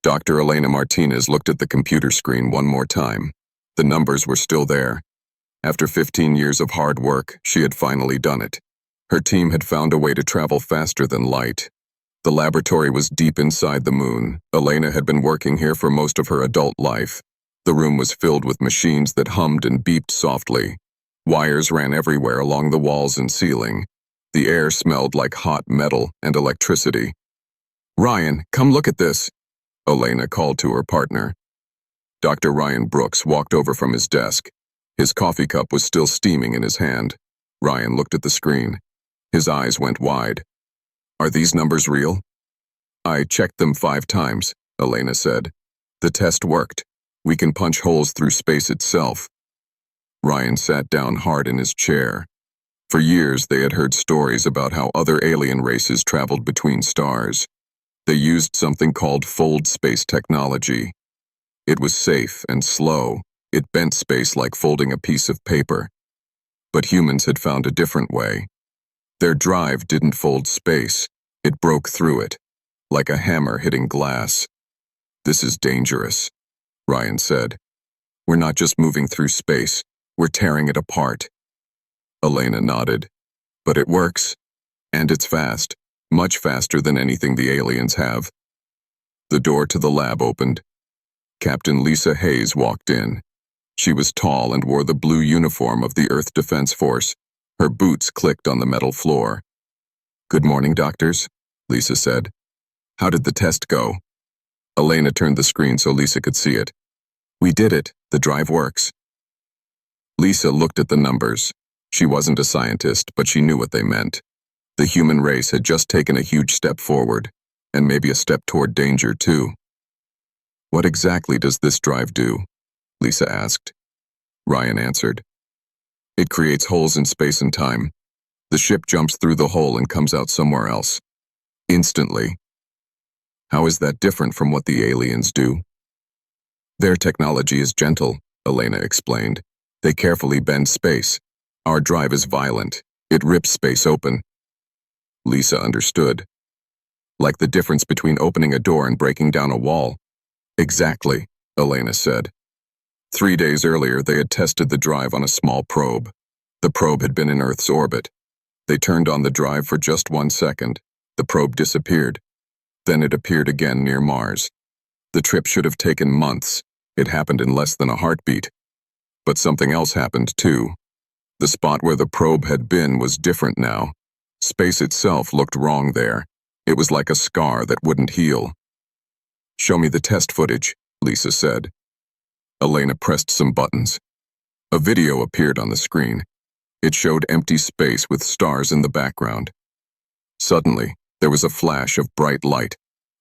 Dr. Elena Martinez looked at the computer screen one more time. The numbers were still there. After 15 years of hard work, she had finally done it. Her team had found a way to travel faster than light. The laboratory was deep inside the moon. Elena had been working here for most of her adult life. The room was filled with machines that hummed and beeped softly. Wires ran everywhere along the walls and ceiling. The air smelled like hot metal and electricity. "Ryan, come look at this," Elena called to her partner. Dr. Ryan Brooks walked over from his desk. His coffee cup was still steaming in his hand. Ryan looked at the screen. His eyes went wide. "Are these numbers real?" "I checked them 5 times, Elena said. "The test worked. We can punch holes through space itself." Ryan sat down hard in his chair. For years, they had heard stories about how other alien races traveled between stars. They used something called fold space technology. It was safe and slow. It bent space like folding a piece of paper. But humans had found a different way. Their drive didn't fold space. It broke through it, like a hammer hitting glass. "This is dangerous," Ryan said. "We're not just moving through space. We're tearing it apart." Elena nodded. "But it works. And it's fast. Much faster than anything the aliens have." The door to the lab opened. Captain Lisa Hayes walked in. She was tall and wore the blue uniform of the Earth Defense Force. Her boots clicked on the metal floor. "Good morning, doctors," Lisa said. "How did the test go?" Elena turned the screen so Lisa could see it. "We did it. The drive works." Lisa looked at the numbers. She wasn't a scientist, but she knew what they meant. The human race had just taken a huge step forward, and maybe a step toward danger, too. "What exactly does this drive do?" Lisa asked. Ryan answered. "It creates holes in space and time. The ship jumps through the hole and comes out somewhere else. Instantly." "How is that different from what the aliens do?" "Their technology is gentle," Elena explained. "They carefully bend space. Our drive is violent. It rips space open." Lisa understood. "Like the difference between opening a door and breaking down a wall." "Exactly," Elena said. 3 days earlier, they had tested the drive on a small probe. The probe had been in Earth's orbit. They turned on the drive for just 1 second. The probe disappeared. Then it appeared again near Mars. The trip should have taken months. It happened in less than a heartbeat. But something else happened, too. The spot where the probe had been was different now. Space itself looked wrong there. It was like a scar that wouldn't heal. "Show me the test footage," Lisa said. Elena pressed some buttons. A video appeared on the screen. It showed empty space with stars in the background. Suddenly, there was a flash of bright light.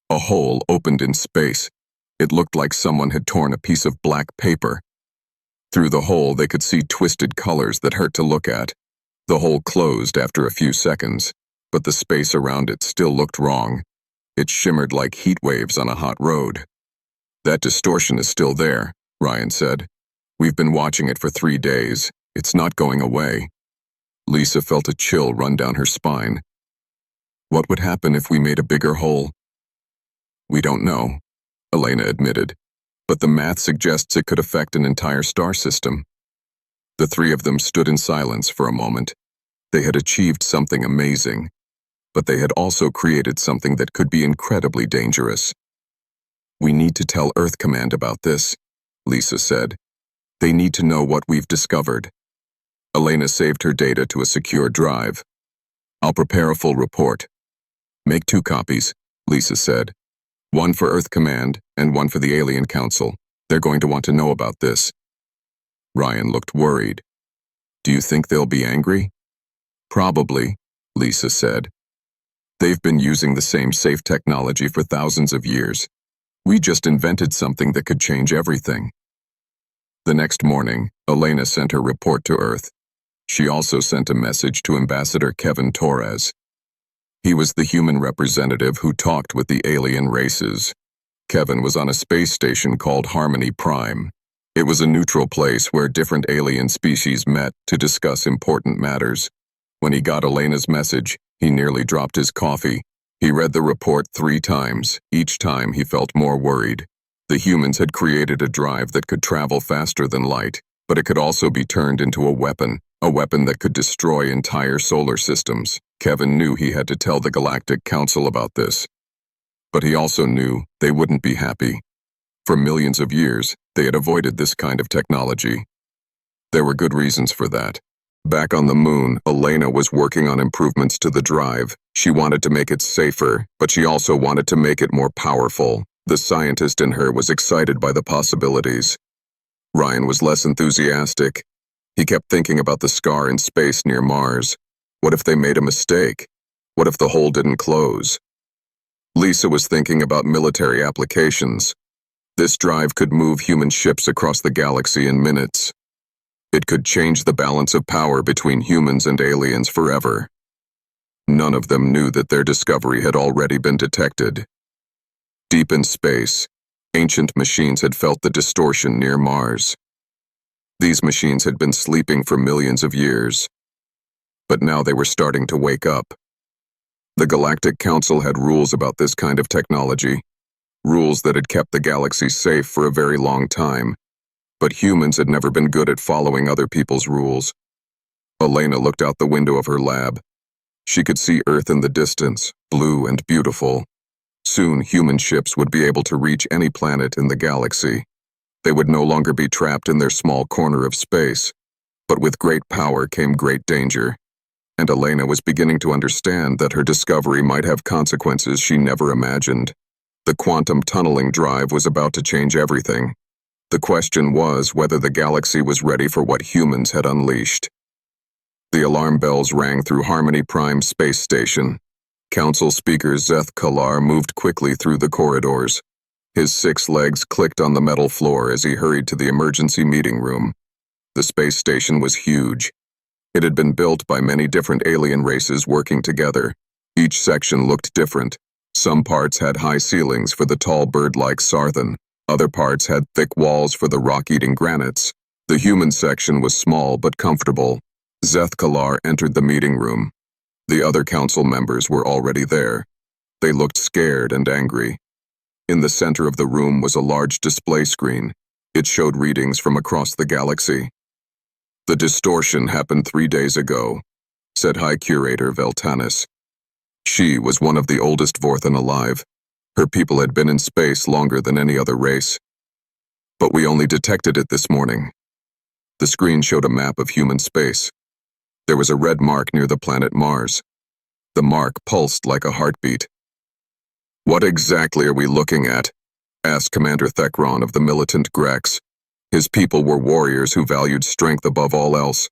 A hole opened in space. It looked like someone had torn a piece of black paper. Through the hole, they could see twisted colors that hurt to look at. The hole closed after a few seconds, but the space around it still looked wrong. It shimmered like heat waves on a hot road. "That distortion is still there," Ryan said. "We've been watching it for 3 days. It's not going away." Lisa felt a chill run down her spine. "What would happen if we made a bigger hole?" "We don't know," Elena admitted. "But the math suggests it could affect an entire star system." The 3 of them stood in silence for a moment. They had achieved something amazing, but they had also created something that could be incredibly dangerous. "We need to tell Earth Command about this," Lisa said. "They need to know what we've discovered." Elena saved her data to a secure drive. "I'll prepare a full report." "Make 2 copies," Lisa said. "One for Earth Command and one for the Alien Council. They're going to want to know about this." Ryan looked worried. "Do you think they'll be angry?" "Probably," Lisa said. "They've been using the same safe technology for thousands of years. We just invented something that could change everything." The next morning, Elena sent her report to Earth. She also sent a message to Ambassador Kevin Torres. He was the human representative who talked with the alien races. Kevin was on a space station called Harmony Prime. It was a neutral place where different alien species met to discuss important matters. When he got Elena's message, he nearly dropped his coffee. He read the report 3 times. Each time he felt more worried. The humans had created a drive that could travel faster than light, but it could also be turned into a weapon that could destroy entire solar systems. Kevin knew he had to tell the Galactic Council about this. But he also knew they wouldn't be happy. For millions of years, they had avoided this kind of technology. There were good reasons for that. Back on the moon, Elena was working on improvements to the drive. She wanted to make it safer, but she also wanted to make it more powerful. The scientist in her was excited by the possibilities. Ryan was less enthusiastic. He kept thinking about the scar in space near Mars. What if they made a mistake? What if the hole didn't close? Lisa was thinking about military applications. This drive could move human ships across the galaxy in minutes. It could change the balance of power between humans and aliens forever. None of them knew that their discovery had already been detected. Deep in space, ancient machines had felt the distortion near Mars. These machines had been sleeping for millions of years, but now they were starting to wake up. The Galactic Council had rules about this kind of technology, rules that had kept the galaxy safe for a very long time. But humans had never been good at following other people's rules. Elena looked out the window of her lab. She could see Earth in the distance, blue and beautiful. Soon, human ships would be able to reach any planet in the galaxy. They would no longer be trapped in their small corner of space. But with great power came great danger. And Elena was beginning to understand that her discovery might have consequences she never imagined. The quantum tunneling drive was about to change everything. The question was whether the galaxy was ready for what humans had unleashed. The alarm bells rang through Harmony Prime Space Station. Council Speaker Zeth Kalar moved quickly through the corridors. His 6 legs clicked on the metal floor as he hurried to the emergency meeting room. The space station was huge. It had been built by many different alien races working together. Each section looked different. Some parts had high ceilings for the tall bird-like Sarthan. Other parts had thick walls for the rock-eating granites. The human section was small but comfortable. Zeth Kalar entered the meeting room. The other council members were already there. They looked scared and angry. In the center of the room was a large display screen. It showed readings from across the galaxy. "The distortion happened 3 days ago," said High Curator Veltanis. She was one of the oldest Vorthan alive. Her people had been in space longer than any other race. But we only detected it this morning. The screen showed a map of human space. There was a red mark near the planet Mars. The mark pulsed like a heartbeat. "What exactly are we looking at?" asked Commander Thekron of the militant Grex. His people were warriors who valued strength above all else.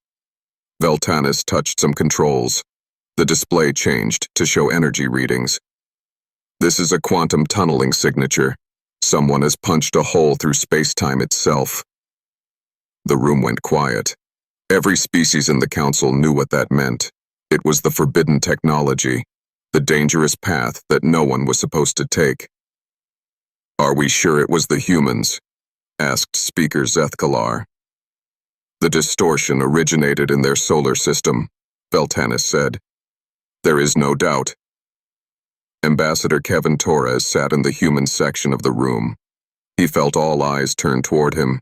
Veltanis touched some controls. The display changed to show energy readings. "This is a quantum tunneling signature. Someone has punched a hole through space-time itself." The room went quiet. Every species in the council knew what that meant. It was the forbidden technology, the dangerous path that no one was supposed to take. "Are we sure it was the humans?" asked Speaker Zeth Kalar. "The distortion originated in their solar system," Veltanis said. "There is no doubt." Ambassador Kevin Torres sat in the human section of the room. He felt all eyes turned toward him.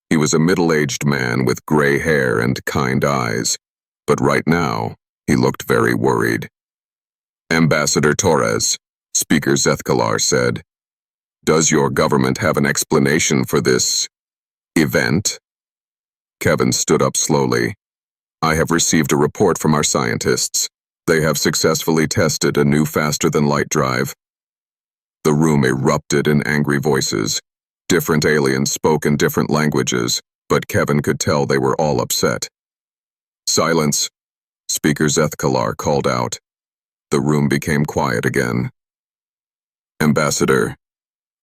He was a middle-aged man with gray hair and kind eyes, but right now, he looked very worried. "Ambassador Torres," Speaker Zeth Kalar said, "does your government have an explanation for this event?" Kevin stood up slowly. "I have received a report from our scientists. They have successfully tested a new faster-than-light drive." The room erupted in angry voices. Different aliens spoke in different languages, but Kevin could tell they were all upset. "Silence," Speaker Zeth Kalar called out. The room became quiet again. "Ambassador,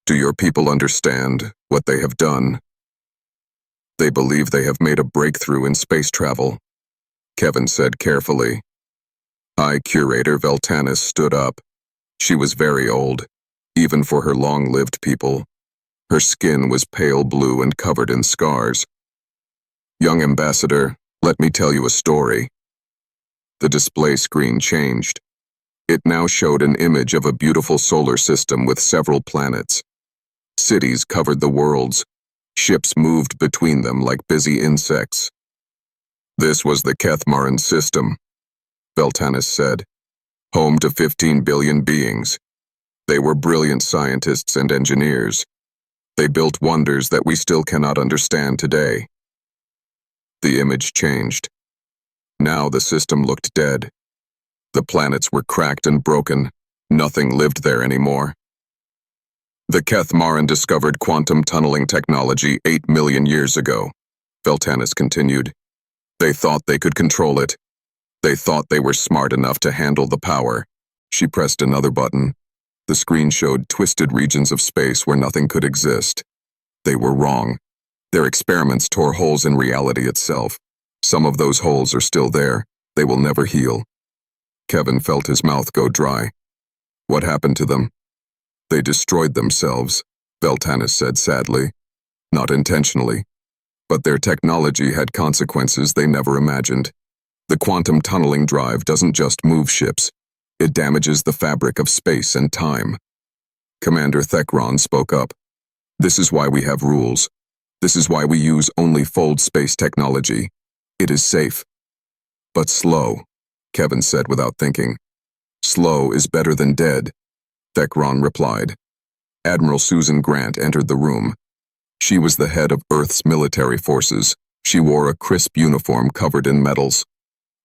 do your people understand what they have done?" "They believe they have made a breakthrough in space travel," Kevin said carefully. High Curator Veltanis stood up. She was very old, even for her long-lived people. Her skin was pale blue and covered in scars. "Young Ambassador, let me tell you a story." The display screen changed. It now showed an image of a beautiful solar system with several planets. Cities covered the worlds. Ships moved between them like busy insects. This was the Kethmaran system, Veltanis said, home to 15 billion beings. They were brilliant scientists and engineers. They built wonders that we still cannot understand today. The image changed. Now the system looked dead. The planets were cracked and broken. Nothing lived there anymore. The Kethmaran discovered quantum tunneling technology 8 million years ago, Veltanis continued. They thought they could control it. They thought they were smart enough to handle the power. She pressed another button. The screen showed twisted regions of space where nothing could exist. They were wrong. Their experiments tore holes in reality itself. Some of those holes are still there. They will never heal. Kevin felt his mouth go dry. What happened to them? They destroyed themselves, Veltanis said sadly. Not intentionally. But their technology had consequences they never imagined. The quantum tunneling drive doesn't just move ships. It damages the fabric of space and time. Commander Thekron spoke up. This is why we have rules. This is why we use only fold space technology. It is safe. But slow, Kevin said without thinking. Slow is better than dead, Thekron replied. Admiral Susan Grant entered the room. She was the head of Earth's military forces. She wore a crisp uniform covered in medals.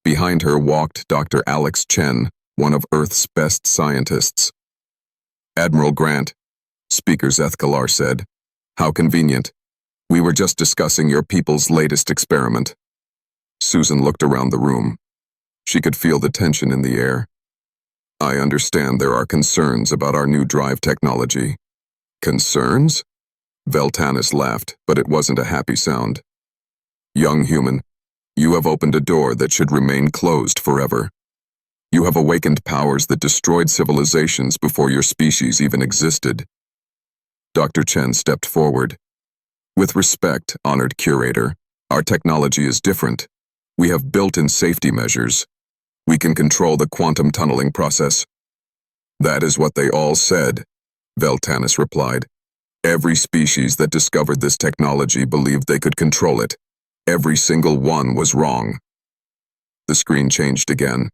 Behind her walked Dr. Alex Chen, one of Earth's best scientists. Admiral Grant, Speaker Zethkalar said. How convenient. We were just discussing your people's latest experiment. Susan looked around the room. She could feel the tension in the air. I understand there are concerns about our new drive technology. Concerns? Veltanis laughed, but it wasn't a happy sound. Young human, you have opened a door that should remain closed forever. You have awakened powers that destroyed civilizations before your species even existed. Dr. Chen stepped forward. With respect, honored curator, our technology is different. We have built-in safety measures. We can control the quantum tunneling process. That is what they all said, Veltanis replied. Every species that discovered this technology believed they could control it. Every single one was wrong. The screen changed again.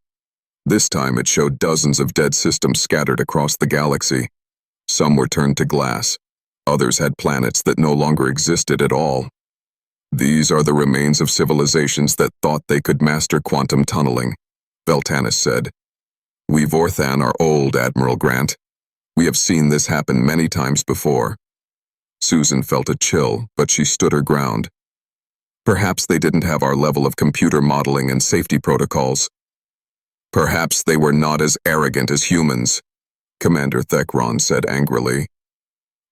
This time it showed dozens of dead systems scattered across the galaxy. Some were turned to glass. Others had planets that no longer existed at all. These are the remains of civilizations that thought they could master quantum tunneling, Veltanis said. We Vorthan are old, Admiral Grant. We have seen this happen many times before. Susan felt a chill, but she stood her ground. Perhaps they didn't have our level of computer modeling and safety protocols. Perhaps they were not as arrogant as humans, Commander Thekron said angrily.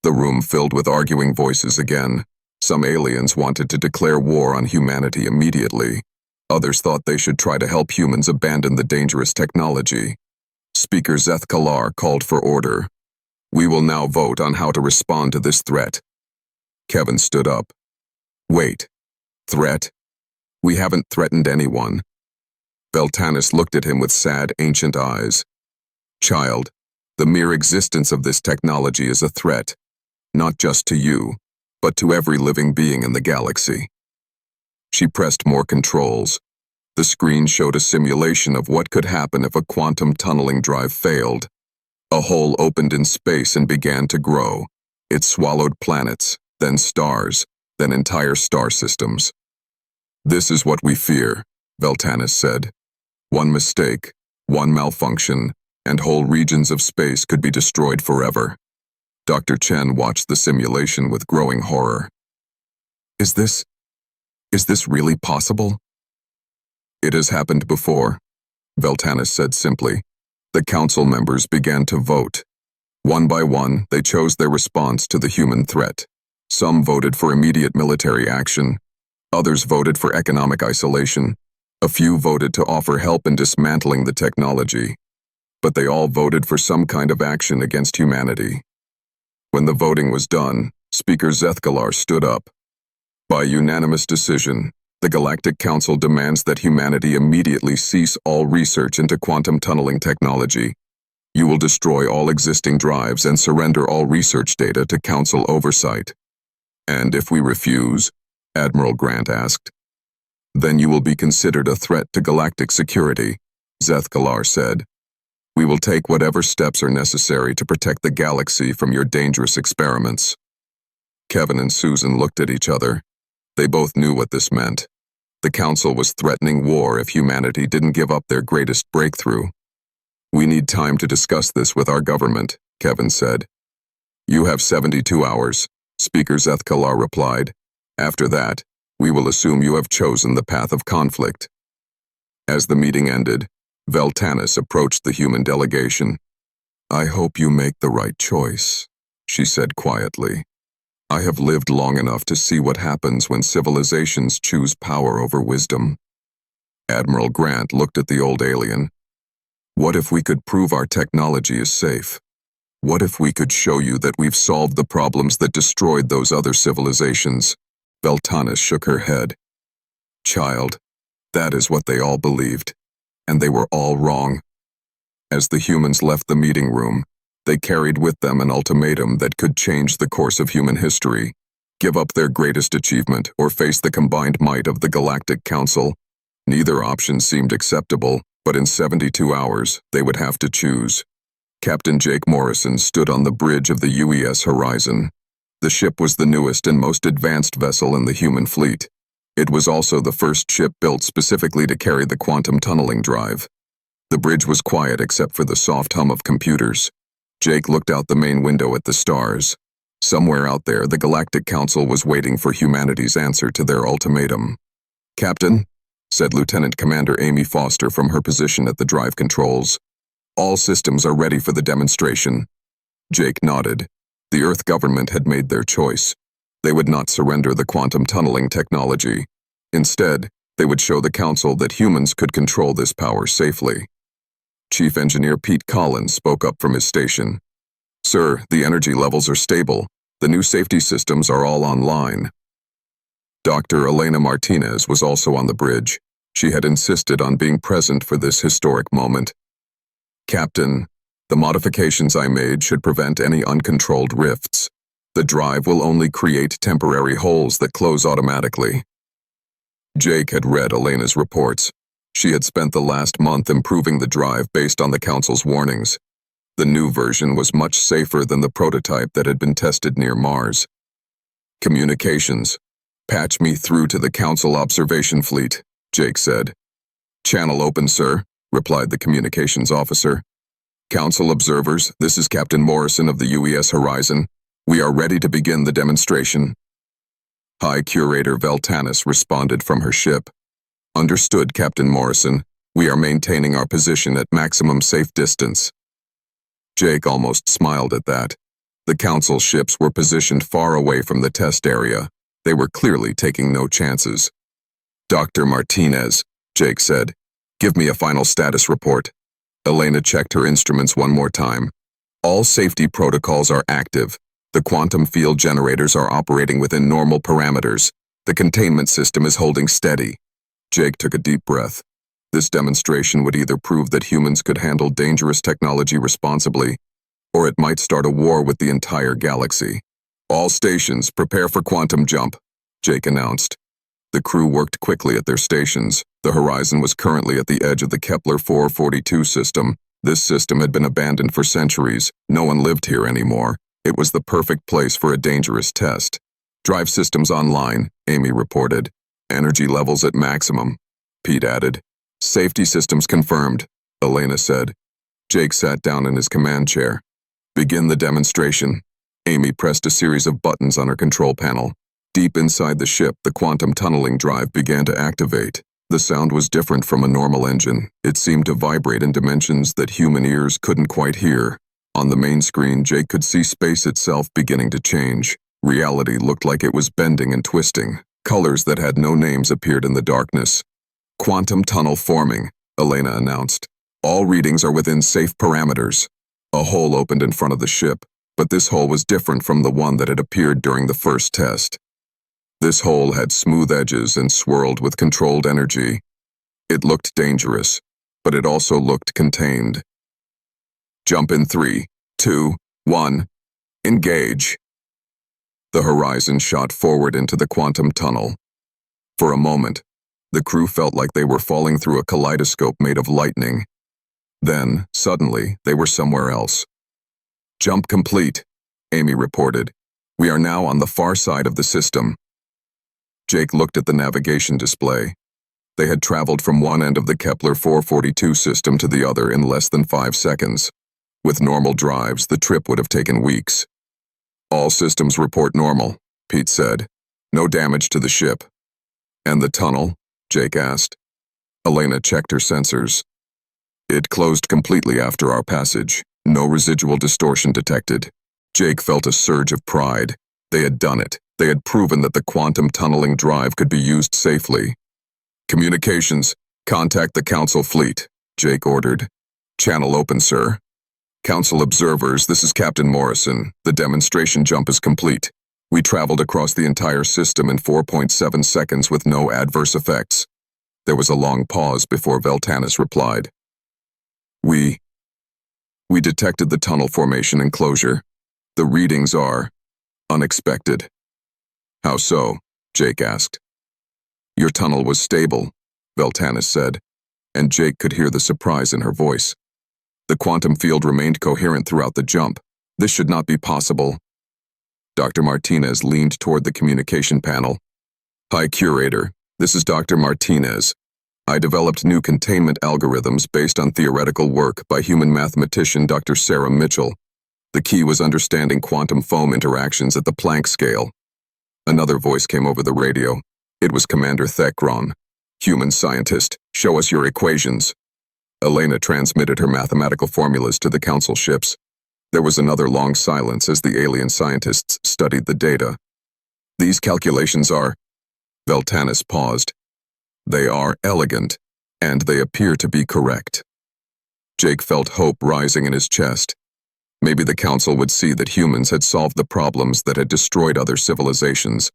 The room filled with arguing voices again. Some aliens wanted to declare war on humanity immediately. Others thought they should try to help humans abandon the dangerous technology. Speaker Zethkalar called for order. We will now vote on how to respond to this threat. Kevin stood up. Wait. Threat? We haven't threatened anyone. Veltanis looked at him with sad, ancient eyes. Child, the mere existence of this technology is a threat, not just to you, but to every living being in the galaxy. She pressed more controls. The screen showed a simulation of what could happen if a quantum tunneling drive failed. A hole opened in space and began to grow. It swallowed planets, then stars, then entire star systems. This is what we fear, Veltanis said. One mistake, one malfunction, and whole regions of space could be destroyed forever. Dr. Chen watched the simulation with growing horror. Is this really possible? It has happened before, Veltanis said simply. The council members began to vote. One by one, they chose their response to the human threat. Some voted for immediate military action. Others voted for economic isolation. A few voted to offer help in dismantling the technology. But they all voted for some kind of action against humanity. When the voting was done, Speaker Zethkalar stood up. By unanimous decision, the Galactic Council demands that humanity immediately cease all research into quantum tunneling technology You will destroy all existing drives and surrender all research data to Council oversight. And if we refuse, Admiral Grant asked. Then you will be considered a threat to galactic security, Zethkalar said. We will take whatever steps are necessary to protect the galaxy from your dangerous experiments. Kevin and Susan looked at each other. They both knew what this meant. The Council was threatening war if humanity didn't give up their greatest breakthrough. We need time to discuss this with our government, Kevin said. You have 72 hours, Speaker Zethkalar replied. After that, we will assume you have chosen the path of conflict. As the meeting ended, Veltanis approached the human delegation. I hope you make the right choice, she said quietly. I have lived long enough to see what happens when civilizations choose power over wisdom. Admiral Grant looked at the old alien. What if we could prove our technology is safe? What if we could show you that we've solved the problems that destroyed those other civilizations? Veltanis shook her head. Child, that is what they all believed, and they were all wrong. As the humans left the meeting room, they carried with them an ultimatum that could change the course of human history. Give up their greatest achievement or face the combined might of the Galactic Council. Neither option seemed acceptable, but in 72 hours, they would have to choose. Captain Jake Morrison stood on the bridge of the UES Horizon. The ship was the newest and most advanced vessel in the human fleet. It was also the first ship built specifically to carry the quantum tunneling drive. The bridge was quiet except for the soft hum of computers. Jake looked out the main window at the stars. Somewhere out there, the Galactic Council was waiting for humanity's answer to their ultimatum. Captain, said Lieutenant Commander Amy Foster from her position at the drive controls. All systems are ready for the demonstration. Jake nodded. The Earth government had made their choice. They would not surrender the quantum tunneling technology. Instead, they would show the Council that humans could control this power safely. Chief Engineer Pete Collins spoke up from his station. Sir, the energy levels are stable. The new safety systems are all online. Dr. Elena Martinez was also on the bridge. She had insisted on being present for this historic moment. Captain, the modifications I made should prevent any uncontrolled rifts. The drive will only create temporary holes that close automatically. Jake had read Elena's reports. She had spent the last month improving the drive based on the Council's warnings. The new version was much safer than the prototype that had been tested near Mars. Communications. Patch me through to the Council observation fleet, Jake said. Channel open, sir, replied the communications officer. Council observers, this is Captain Morrison of the UES Horizon. We are ready to begin the demonstration. High Curator Veltanis responded from her ship. Understood, Captain Morrison. We are maintaining our position at maximum safe distance. Jake almost smiled at that. The Council ships were positioned far away from the test area. They were clearly taking no chances. Dr. Martinez, Jake said, give me a final status report. Elena checked her instruments one more time. All safety protocols are active. The quantum field generators are operating within normal parameters. The containment system is holding steady. Jake took a deep breath. This demonstration would either prove that humans could handle dangerous technology responsibly, or it might start a war with the entire galaxy. All stations, prepare for quantum jump, Jake announced. The crew worked quickly at their stations. The Horizon was currently at the edge of the Kepler 442 system. This system had been abandoned for centuries. No one lived here anymore. It was the perfect place for a dangerous test. Drive systems online, Amy reported. Energy levels at maximum, Pete added. Safety systems confirmed, Elena said. Jake sat down in his command chair. Begin the demonstration. Amy pressed a series of buttons on her control panel. Deep inside the ship, the quantum tunneling drive began to activate. The sound was different from a normal engine. It seemed to vibrate in dimensions that human ears couldn't quite hear. On the main screen, Jake could see space itself beginning to change. Reality looked like it was bending and twisting. Colors that had no names appeared in the darkness. Quantum tunnel forming, Elena announced. All readings are within safe parameters. A hole opened in front of the ship, but this hole was different from the one that had appeared during the first test. This hole had smooth edges and swirled with controlled energy. It looked dangerous, but it also looked contained. Jump in 3, 2, 1. Engage. The horizon shot forward into the quantum tunnel. For a moment, the crew felt like they were falling through a kaleidoscope made of lightning. Then, suddenly, they were somewhere else. Jump complete, Amy reported. We are now on the far side of the system. Jake looked at the navigation display. They had traveled from one end of the Kepler 442 system to the other in less than 5 seconds. With normal drives, the trip would have taken weeks. All systems report normal, Pete said. No damage to the ship. And the tunnel? Jake asked. Elena checked her sensors. It closed completely after our passage. No residual distortion detected. Jake felt a surge of pride. They had done it. They had proven that the quantum tunneling drive could be used safely. Communications, contact the Council fleet, Jake ordered. Channel open, sir. Council observers, this is Captain Morrison. The demonstration jump is complete. We traveled across the entire system in 4.7 seconds with no adverse effects. There was a long pause before Veltanis replied. We detected the tunnel formation enclosure. The readings are unexpected. How so? Jake asked. Your tunnel was stable, Veltanis said, and Jake could hear the surprise in her voice. The quantum field remained coherent throughout the jump. This should not be possible. Dr. Martinez leaned toward the communication panel. Hi, Curator. This is Dr. Martinez. I developed new containment algorithms based on theoretical work by human mathematician Dr. Sarah Mitchell. The key was understanding quantum foam interactions at the Planck scale. Another voice came over the radio. It was Commander Thekron. Human scientist, show us your equations. Elena transmitted her mathematical formulas to the Council ships. There was another long silence as the alien scientists studied the data. These calculations are... Veltanis paused. They are elegant, and they appear to be correct. Jake felt hope rising in his chest. Maybe the Council would see that humans had solved the problems that had destroyed other civilizations.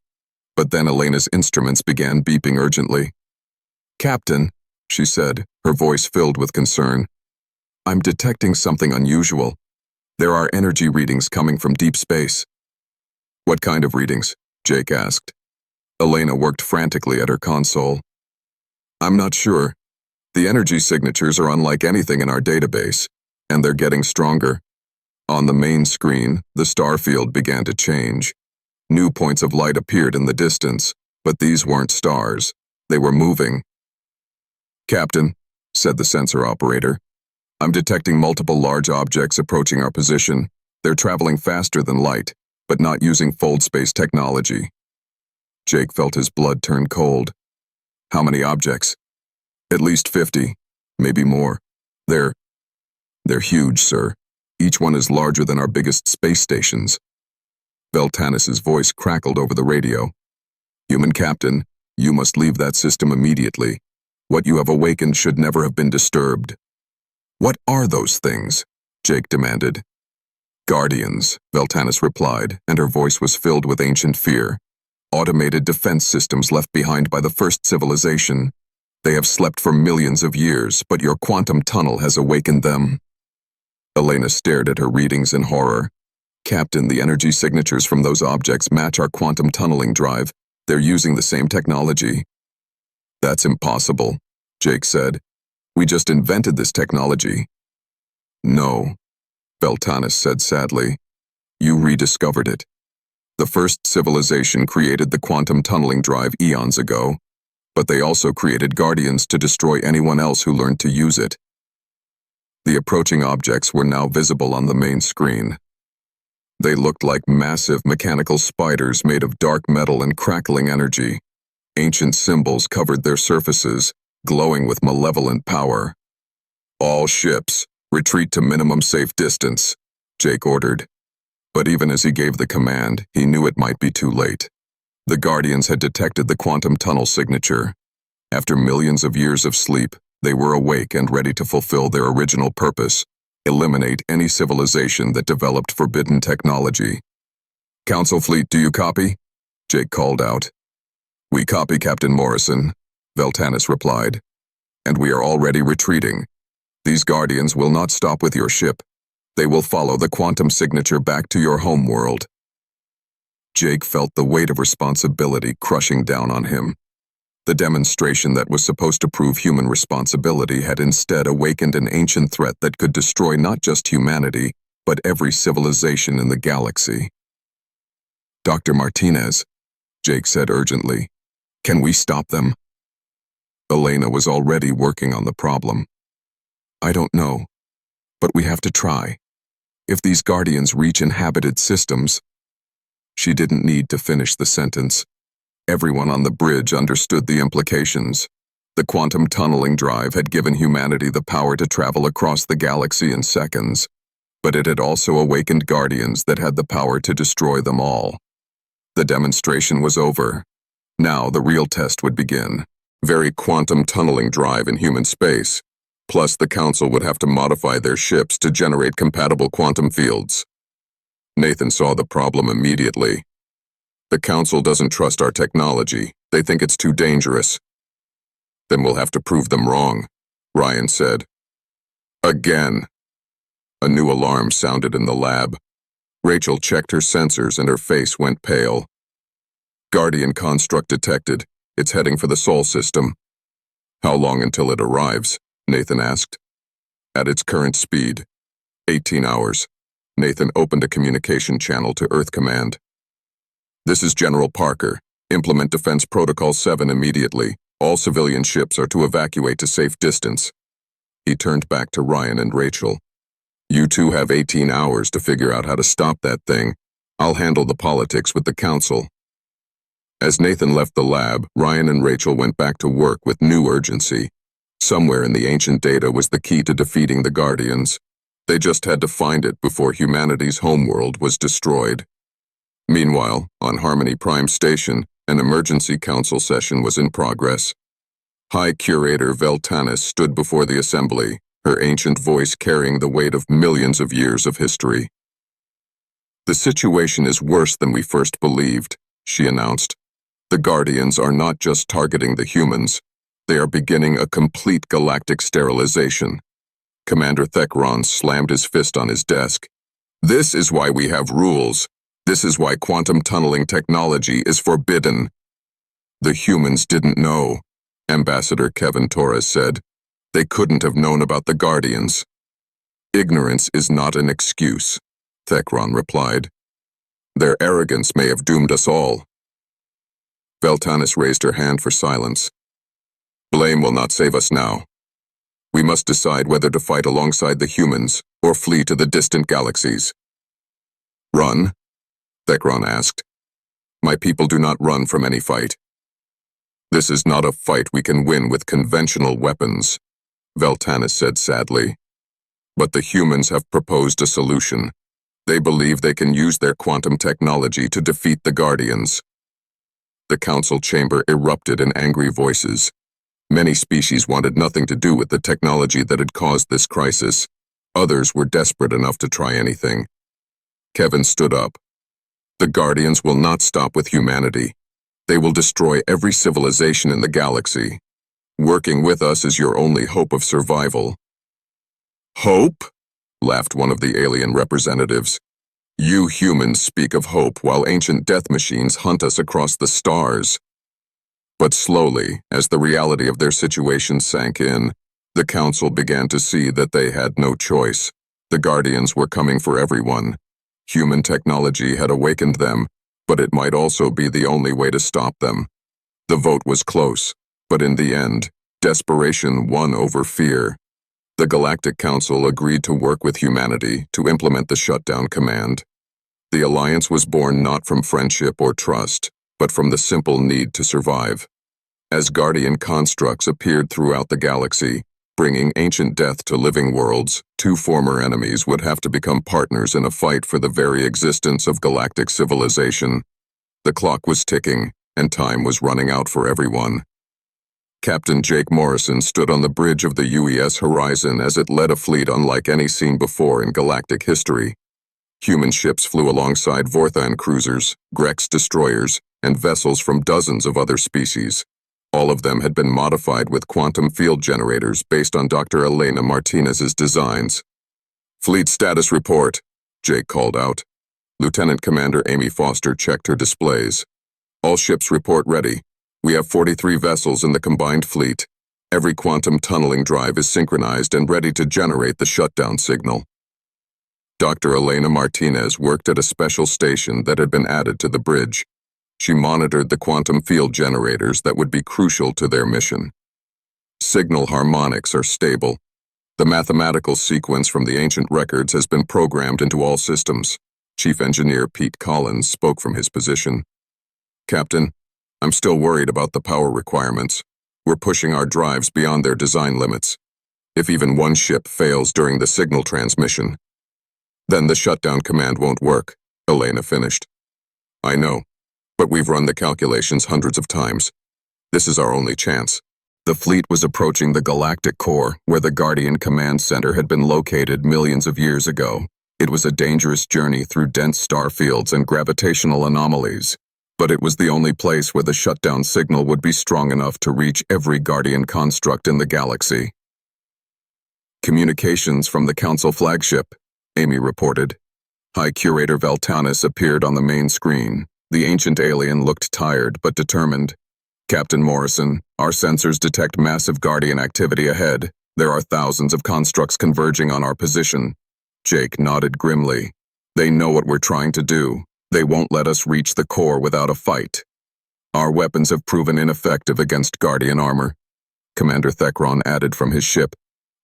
But then Elena's instruments began beeping urgently. Captain, she said, her voice filled with concern. I'm detecting something unusual. There are energy readings coming from deep space. What kind of readings? Jake asked. Elena worked frantically at her console. I'm not sure. The energy signatures are unlike anything in our database, and they're getting stronger. On the main screen, the star field began to change. New points of light appeared in the distance, but these weren't stars. They were moving. Captain, said the sensor operator, I'm detecting multiple large objects approaching our position. They're traveling faster than light, but not using fold space technology. Jake felt his blood turn cold. How many objects? At least 50, maybe more. They're huge, sir. Each one is larger than our biggest space stations. Veltanis's voice crackled over the radio. Human captain, you must leave that system immediately. What you have awakened should never have been disturbed. What are those things? Jake demanded. Guardians, Veltanis replied, and her voice was filled with ancient fear. Automated defense systems left behind by the first civilization. They have slept for millions of years, but your quantum tunnel has awakened them. Elena stared at her readings in horror. Captain, the energy signatures from those objects match our quantum tunneling drive. They're using the same technology. That's impossible, Jake said. We just invented this technology. No, Veltanis said sadly. You rediscovered it. The first civilization created the quantum tunneling drive eons ago, but they also created guardians to destroy anyone else who learned to use it. The approaching objects were now visible on the main screen. They looked like massive mechanical spiders made of dark metal and crackling energy. Ancient symbols covered their surfaces, glowing with malevolent power. All ships, retreat to minimum safe distance, Jake ordered. But even as he gave the command, he knew it might be too late. The Guardians had detected the quantum tunnel signature. After millions of years of sleep, they were awake and ready to fulfill their original purpose: eliminate any civilization that developed forbidden technology. Council fleet, do you copy? Jake called out. We copy, Captain Morrison, Veltanis replied. And we are already retreating. These Guardians will not stop with your ship. They will follow the quantum signature back to your home world. Jake felt the weight of responsibility crushing down on him. The demonstration that was supposed to prove human responsibility had instead awakened an ancient threat that could destroy not just humanity, but every civilization in the galaxy. Dr. Martinez, Jake said urgently, can we stop them? Elena was already working on the problem. I don't know, but we have to try. If these guardians reach inhabited systems... She didn't need to finish the sentence. Everyone on the bridge understood the implications. The quantum tunneling drive had given humanity the power to travel across the galaxy in seconds, but it had also awakened guardians that had the power to destroy them all. The demonstration was over. Now the real test would begin. Very quantum tunneling drive in human space. Plus, the Council would have to modify their ships to generate compatible quantum fields. Nathan saw the problem immediately. The Council doesn't trust our technology. They think it's too dangerous. Then we'll have to prove them wrong, Ryan said. Again. A new alarm sounded in the lab. Rachel checked her sensors and her face went pale. Guardian construct detected. It's heading for the Sol system. How long until it arrives? Nathan asked. At its current speed. 18 hours. Nathan opened a communication channel to Earth Command. This is General Parker. Implement Defense Protocol 7 immediately. All civilian ships are to evacuate to safe distance. He turned back to Ryan and Rachel. You two have 18 hours to figure out how to stop that thing. I'll handle the politics with the Council. As Nathan left the lab, Ryan and Rachel went back to work with new urgency. Somewhere in the ancient data was the key to defeating the Guardians. They just had to find it before humanity's homeworld was destroyed. Meanwhile, on Harmony Prime Station, an emergency council session was in progress. High Curator Veltanis stood before the assembly, her ancient voice carrying the weight of millions of years of history. The situation is worse than we first believed, she announced. The Guardians are not just targeting the humans. They are beginning a complete galactic sterilization. Commander Thekron slammed his fist on his desk. This is why we have rules. This is why quantum tunneling technology is forbidden. The humans didn't know, Ambassador Kevin Torres said. They couldn't have known about the Guardians. Ignorance is not an excuse, Thekron replied. Their arrogance may have doomed us all. Veltanis raised her hand for silence. Blame will not save us now. We must decide whether to fight alongside the humans or flee to the distant galaxies. Run? Thekron asked. My people do not run from any fight. This is not a fight we can win with conventional weapons, Veltanis said sadly. But the humans have proposed a solution. They believe they can use their quantum technology to defeat the Guardians. The council chamber erupted in angry voices. Many species wanted nothing to do with the technology that had caused this crisis. Others were desperate enough to try anything. Kevin stood up. The Guardians will not stop with humanity. They will destroy every civilization in the galaxy. Working with us is your only hope of survival. Hope? Laughed one of the alien representatives. You humans speak of hope while ancient death machines hunt us across the stars. But slowly, as the reality of their situation sank in, the Council began to see that they had no choice. The Guardians were coming for everyone. Human technology had awakened them, but it might also be the only way to stop them. The vote was close, but in the end, desperation won over fear. The Galactic Council agreed to work with humanity to implement the shutdown command. The alliance was born not from friendship or trust, but from the simple need to survive. As Guardian constructs appeared throughout the galaxy, bringing ancient death to living worlds, two former enemies would have to become partners in a fight for the very existence of galactic civilization. The clock was ticking, and time was running out for everyone. Captain Jake Morrison stood on the bridge of the UES Horizon as it led a fleet unlike any seen before in galactic history. Human ships flew alongside Vorthan cruisers, Grex destroyers, and vessels from dozens of other species. All of them had been modified with quantum field generators based on Dr. Elena Martinez's designs. Fleet status report, Jake called out. Lieutenant Commander Amy Foster checked her displays. All ships report ready. We have 43 vessels in the combined fleet. Every quantum tunneling drive is synchronized and ready to generate the shutdown signal. Dr. Elena Martinez worked at a special station that had been added to the bridge. She monitored the quantum field generators that would be crucial to their mission. Signal harmonics are stable. The mathematical sequence from the ancient records has been programmed into all systems. Chief Engineer Pete Collins spoke from his position. Captain, I'm still worried about the power requirements. We're pushing our drives beyond their design limits. If even one ship fails during the signal transmission, then the shutdown command won't work, Elena finished. I know, but we've run the calculations hundreds of times. This is our only chance. The fleet was approaching the Galactic core, where the Guardian Command Center had been located millions of years ago. It was a dangerous journey through dense star fields and gravitational anomalies, but it was the only place where the shutdown signal would be strong enough to reach every Guardian construct in the galaxy. Communications from the Council flagship, Amy reported. High Curator Veltanis appeared on the main screen. The ancient alien looked tired but determined. Captain Morrison, our sensors detect massive Guardian activity ahead. There are thousands of constructs converging on our position. Jake nodded grimly. They know what we're trying to do. They won't let us reach the core without a fight. Our weapons have proven ineffective against Guardian armor. Commander Thekron added from his ship.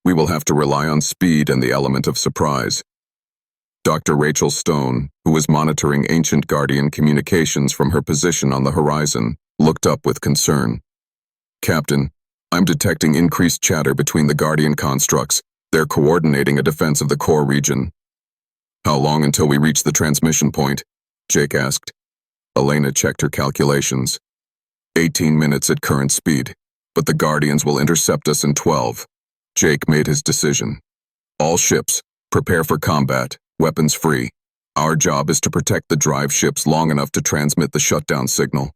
We will have to rely on speed and the element of surprise. Dr. Rachel Stone, who was monitoring ancient Guardian communications from her position on the horizon, looked up with concern. Captain, I'm detecting increased chatter between the Guardian constructs. They're coordinating a defense of the core region. How long until we reach the transmission point? Jake asked. Elena checked her calculations. 18 minutes at current speed, but the Guardians will intercept us in 12. Jake made his decision. All ships, prepare for combat, weapons free. Our job is to protect the drive ships long enough to transmit the shutdown signal.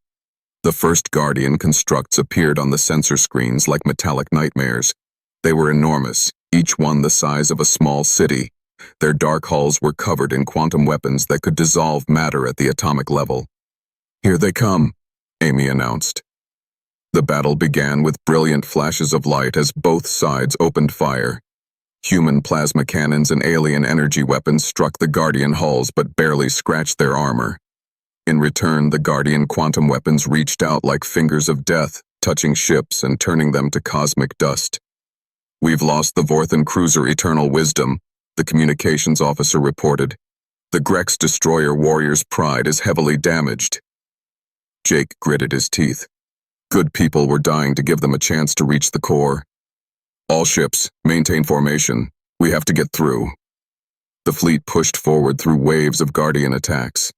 The first Guardian constructs appeared on the sensor screens like metallic nightmares. They were enormous, each one the size of a small city. Their dark hulls were covered in quantum weapons that could dissolve matter at the atomic level. Here they come, Amy announced. The battle began with brilliant flashes of light as both sides opened fire. Human plasma cannons and alien energy weapons struck the Guardian hulls but barely scratched their armor. In return, the Guardian quantum weapons reached out like fingers of death, touching ships and turning them to cosmic dust. We've lost the Vorthan cruiser Eternal Wisdom, the communications officer reported. The Grex destroyer Warrior's Pride is heavily damaged. Jake gritted his teeth. Good people were dying to give them a chance to reach the core. All ships, maintain formation. We have to get through. The fleet pushed forward through waves of Guardian attacks.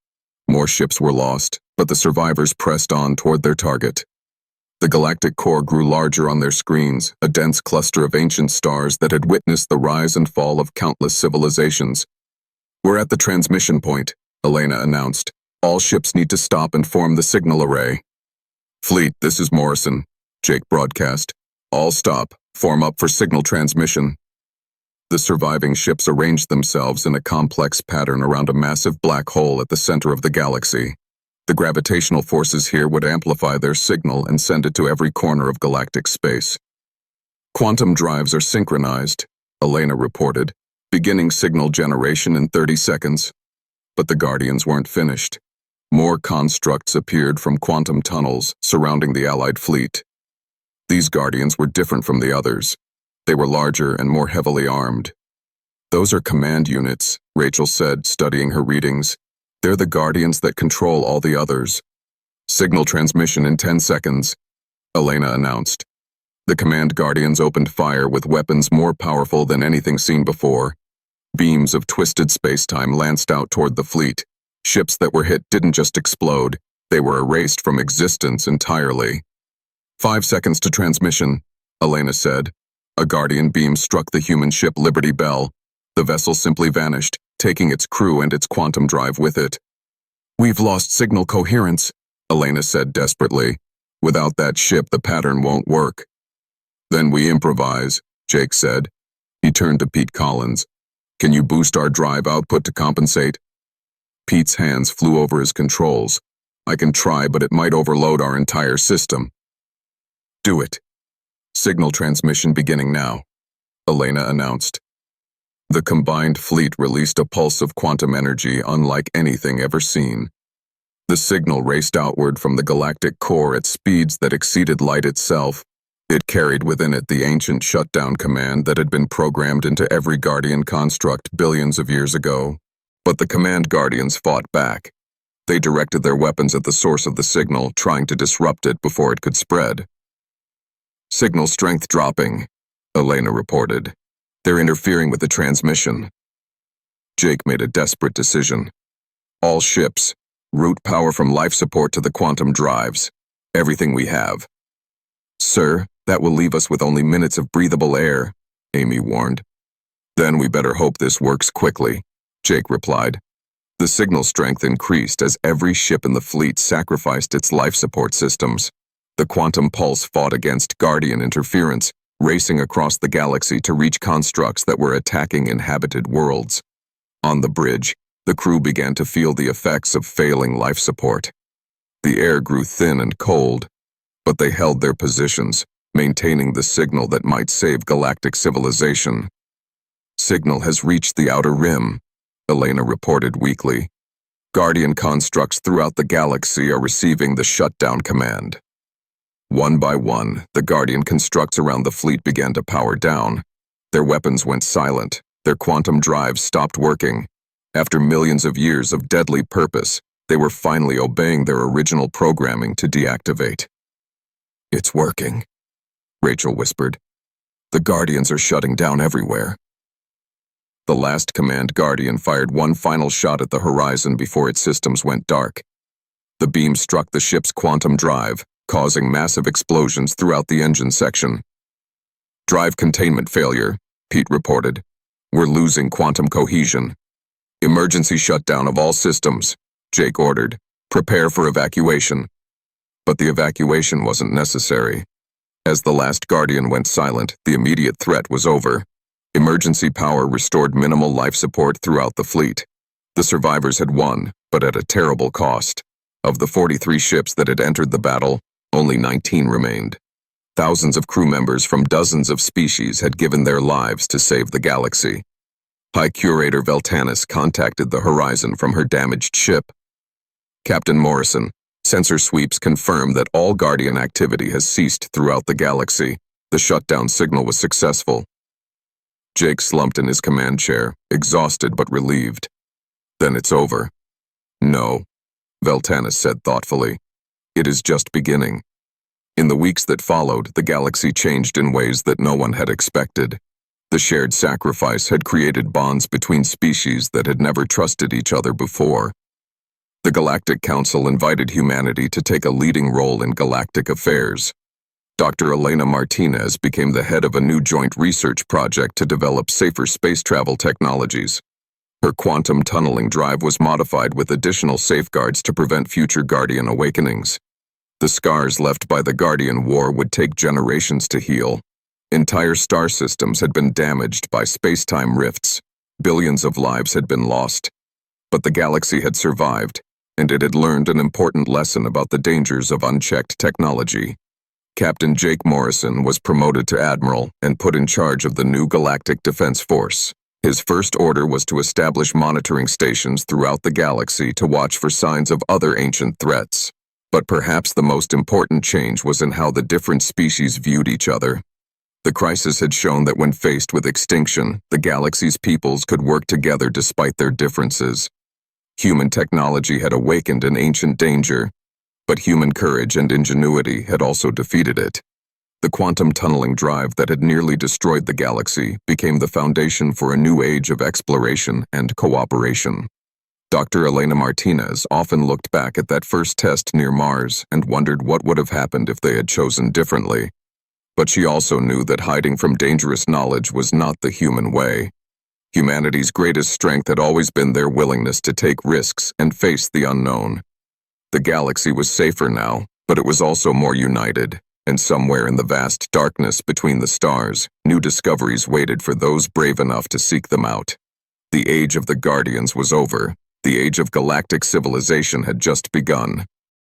More ships were lost, but the survivors pressed on toward their target. The galactic core grew larger on their screens, a dense cluster of ancient stars that had witnessed the rise and fall of countless civilizations. We're at the transmission point, Elena announced. All ships need to stop and form the signal array. Fleet, this is Morrison, Jake broadcast. All stop, form up for signal transmission. The surviving ships arranged themselves in a complex pattern around a massive black hole at the center of the galaxy. The gravitational forces here would amplify their signal and send it to every corner of galactic space. Quantum drives are synchronized, Elena reported, beginning signal generation in 30 seconds. But the Guardians weren't finished. More constructs appeared from quantum tunnels surrounding the Allied fleet. These Guardians were different from the others. They were larger and more heavily armed. Those are command units, Rachel said, studying her readings. They're the Guardians that control all the others. Signal transmission in 10 seconds, Elena announced. The command Guardians opened fire with weapons more powerful than anything seen before. Beams of twisted space-time lanced out toward the fleet. Ships that were hit didn't just explode, they were erased from existence entirely. 5 seconds to transmission, Elena said. A Guardian beam struck the human ship Liberty Bell. The vessel simply vanished, taking its crew and its quantum drive with it. We've lost signal coherence, Elena said desperately. Without that ship, the pattern won't work. Then we improvise, Jake said. He turned to Pete Collins. Can you boost our drive output to compensate? Pete's hands flew over his controls. I can try, but it might overload our entire system. Do it. Signal transmission beginning now, Elena announced. The combined fleet released a pulse of quantum energy unlike anything ever seen. The signal raced outward from the galactic core at speeds that exceeded light itself. It carried within it the ancient shutdown command that had been programmed into every Guardian construct billions of years ago. But the command Guardians fought back. They directed their weapons at the source of the signal, trying to disrupt it before it could spread. Signal strength dropping, Elena reported. They're interfering with the transmission. Jake made a desperate decision. All ships, route power from life support to the quantum drives. Everything we have. Sir, that will leave us with only minutes of breathable air, Amy warned. Then we better hope this works quickly, Jake replied. The signal strength increased as every ship in the fleet sacrificed its life support systems. The quantum pulse fought against Guardian interference, racing across the galaxy to reach constructs that were attacking inhabited worlds. On the bridge, the crew began to feel the effects of failing life support. The air grew thin and cold, but they held their positions, maintaining the signal that might save galactic civilization. Signal has reached the outer rim, Elena reported weakly. Guardian constructs throughout the galaxy are receiving the shutdown command. One by one, the Guardian constructs around the fleet began to power down. Their weapons went silent. Their quantum drives stopped working. After millions of years of deadly purpose, they were finally obeying their original programming to deactivate. It's working, Rachel whispered. The Guardians are shutting down everywhere. The last command Guardian fired one final shot at the horizon before its systems went dark. The beam struck the ship's quantum drive, causing massive explosions throughout the engine section. Drive containment failure, Pete reported. We're losing quantum cohesion. Emergency shutdown of all systems, Jake ordered. Prepare for evacuation. But the evacuation wasn't necessary. As the last Guardian went silent, the immediate threat was over. Emergency power restored minimal life support throughout the fleet. The survivors had won, but at a terrible cost. Of the 43 ships that had entered the battle, only 19 remained. Thousands of crew members from dozens of species had given their lives to save the galaxy. High Curator Veltanis contacted the horizon from her damaged ship. Captain Morrison, sensor sweeps confirm that all Guardian activity has ceased throughout the galaxy. The shutdown signal was successful. Jake slumped in his command chair, exhausted but relieved. Then it's over. No, Veltanis said thoughtfully. It is just beginning. In the weeks that followed, the galaxy changed in ways that no one had expected. The shared sacrifice had created bonds between species that had never trusted each other before. The Galactic Council invited humanity to take a leading role in galactic affairs. Dr. Elena Martinez became the head of a new joint research project to develop safer space travel technologies. Her quantum tunneling drive was modified with additional safeguards to prevent future Guardian awakenings. The scars left by the Guardian War would take generations to heal. Entire star systems had been damaged by space-time rifts. Billions of lives had been lost. But the galaxy had survived, and it had learned an important lesson about the dangers of unchecked technology. Captain Jake Morrison was promoted to admiral and put in charge of the new Galactic Defense Force. His first order was to establish monitoring stations throughout the galaxy to watch for signs of other ancient threats. But perhaps the most important change was in how the different species viewed each other. The crisis had shown that when faced with extinction, the galaxy's peoples could work together despite their differences. Human technology had awakened an ancient danger, but human courage and ingenuity had also defeated it. The quantum tunneling drive that had nearly destroyed the galaxy became the foundation for a new age of exploration and cooperation. Dr. Elena Martinez often looked back at that first test near Mars and wondered what would have happened if they had chosen differently. But she also knew that hiding from dangerous knowledge was not the human way. Humanity's greatest strength had always been their willingness to take risks and face the unknown. The galaxy was safer now, but it was also more united, and somewhere in the vast darkness between the stars, new discoveries waited for those brave enough to seek them out. The age of the Guardians was over. The age of galactic civilization had just begun.